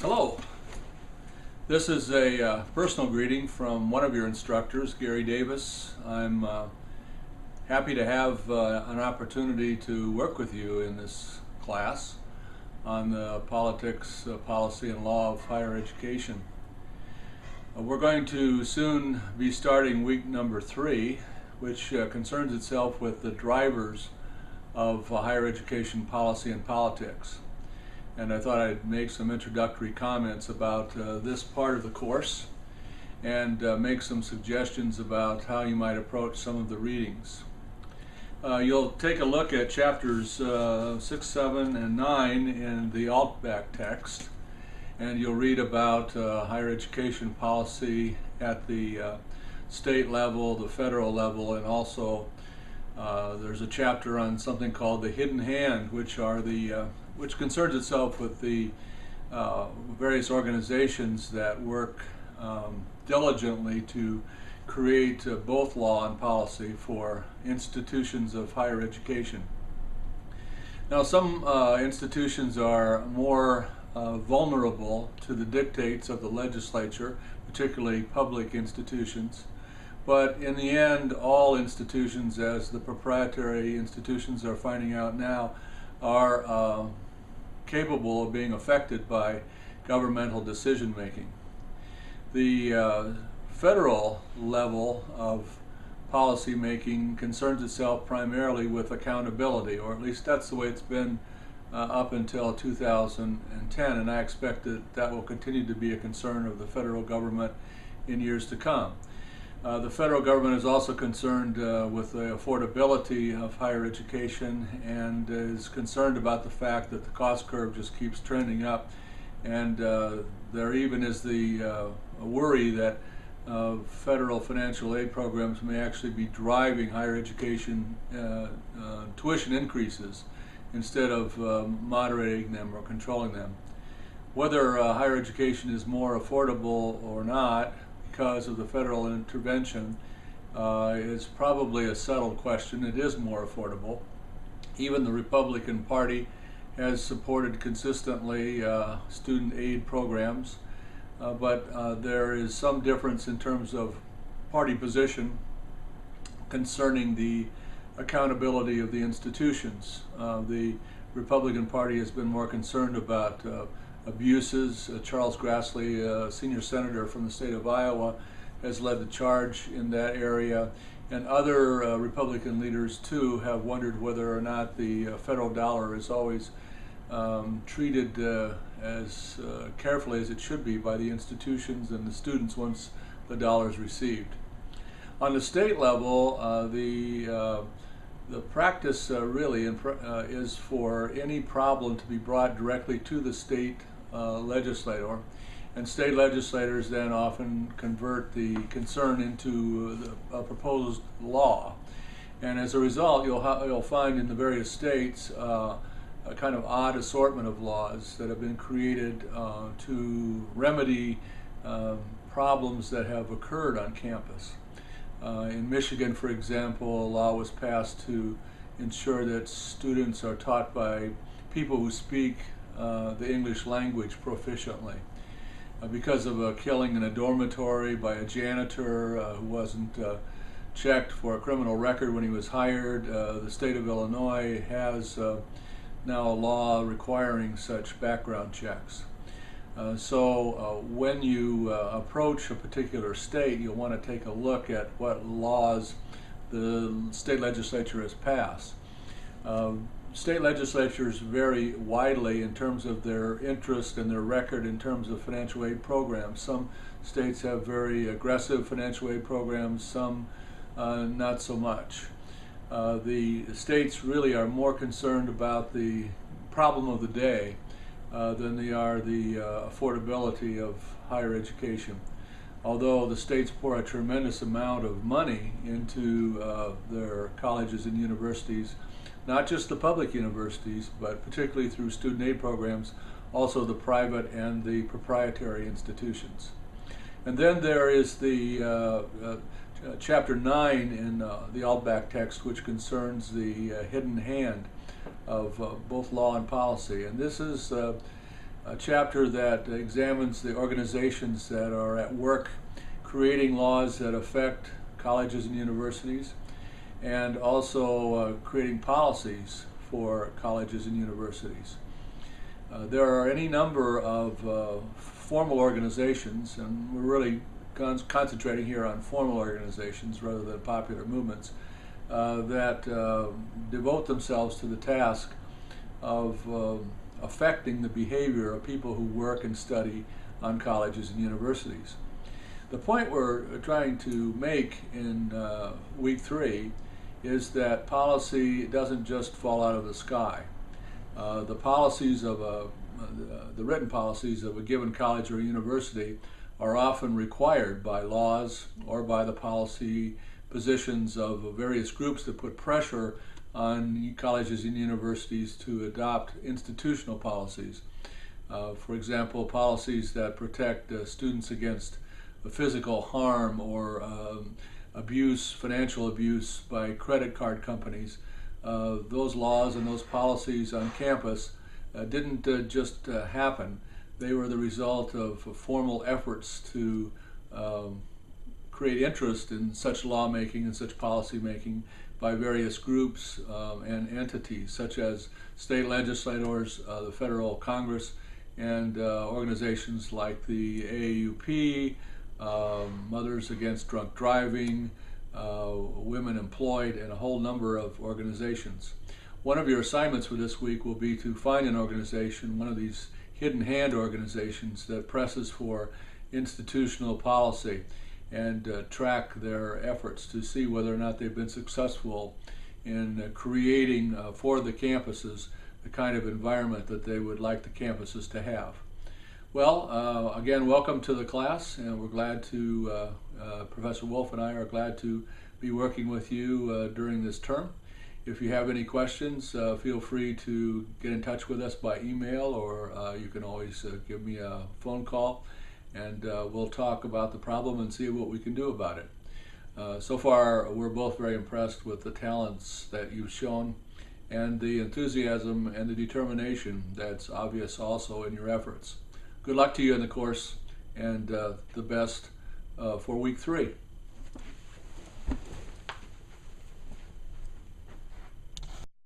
Hello. This is a personal greeting from one of your instructors, Gary Davis. I'm happy to have an opportunity to work with you in this class on the politics, policy, and law of higher education. We're going to soon be starting week number 3, which concerns itself with the drivers of higher education policy and politics. And I thought I'd make some introductory comments about this part of the course and make some suggestions about how you might approach some of the readings. You'll take a look at chapters 6, 7, and 9 in the Altback text, and you'll read about higher education policy at the state level, the federal level, and also there's a chapter on something called the hidden hand, which concerns itself with the various organizations that work diligently to create both law and policy for institutions of higher education. Now, some institutions are more vulnerable to the dictates of the legislature, particularly public institutions. But in the end, all institutions, as the proprietary institutions are finding out now, are capable of being affected by governmental decision making. The federal level of policy making concerns itself primarily with accountability, or at least that's the way it's been up until 2010, and I expect that will continue to be a concern of the federal government in years to come. The federal government is also concerned with the affordability of higher education and is concerned about the fact that the cost curve just keeps trending up, and there even is the worry that federal financial aid programs may actually be driving higher education tuition increases instead of moderating them or controlling them. Whether higher education is more affordable or not because of the federal intervention is probably a settled question. It is more affordable. Even the Republican Party has supported consistently student aid programs, but there is some difference in terms of party position concerning the accountability of the institutions. The Republican Party has been more concerned about abuses. Charles Grassley, senior senator from the state of Iowa, has led the charge in that area, and other Republican leaders too have wondered whether or not the federal dollar is always treated as carefully as it should be by the institutions and the students once the dollar is received. On the state level, the practice really is for any problem to be brought directly to the state legislator, and state legislators then often convert the concern into a proposed law. And as a result, you'll find in the various states a kind of odd assortment of laws that have been created to remedy problems that have occurred on campus. In Michigan, for example, a law was passed to ensure that students are taught by people who speak the English language proficiently. Because of a killing in a dormitory by a janitor who wasn't checked for a criminal record when he was hired, the state of Illinois has now a law requiring such background checks. So when you approach a particular state, you'll want to take a look at what laws the state legislature has passed. State legislatures vary widely in terms of their interest and their record in terms of financial aid programs. Some states have very aggressive financial aid programs, some not so much. The states really are more concerned about the problem of the day than they are the affordability of higher education. Although the states pour a tremendous amount of money into their colleges and universities, not just the public universities, but particularly through student aid programs, also the private and the proprietary institutions. And then there is the chapter 9 in the Altback text, which concerns the hidden hand of both law and policy. And this is a chapter that examines the organizations that are at work creating laws that affect colleges and universities, and also creating policies for colleges and universities. There are any number of formal organizations, and we're really concentrating here on formal organizations rather than popular movements, that devote themselves to the task of affecting the behavior of people who work and study on colleges and universities. The point we're trying to make in week 3 is that policy doesn't just fall out of the sky. The policies of the written policies of a given college or university are often required by laws or by the policy positions of various groups that put pressure on colleges and universities to adopt institutional policies. For example, policies that protect students against physical harm or abuse, financial abuse by credit card companies. Those laws and those policies on campus didn't just happen. They were the result of formal efforts to create interest in such lawmaking and such policy making by various groups and entities, such as state legislators, the federal Congress, and organizations like the AAUP, Mothers Against Drunk Driving, Women Employed, and a whole number of organizations. One of your assignments for this week will be to find an organization, one of these hidden hand organizations that presses for institutional policy, and track their efforts to see whether or not they've been successful in creating for the campuses the kind of environment that they would like the campuses to have. Well, again, welcome to the class, and we're glad to, Professor Wolf and I are glad to be working with you during this term. If you have any questions, feel free to get in touch with us by email, or you can always give me a phone call, and we'll talk about the problem and see what we can do about it. So far, we're both very impressed with the talents that you've shown and the enthusiasm and the determination that's obvious also in your efforts. Good luck to you in the course, and the best for week 3.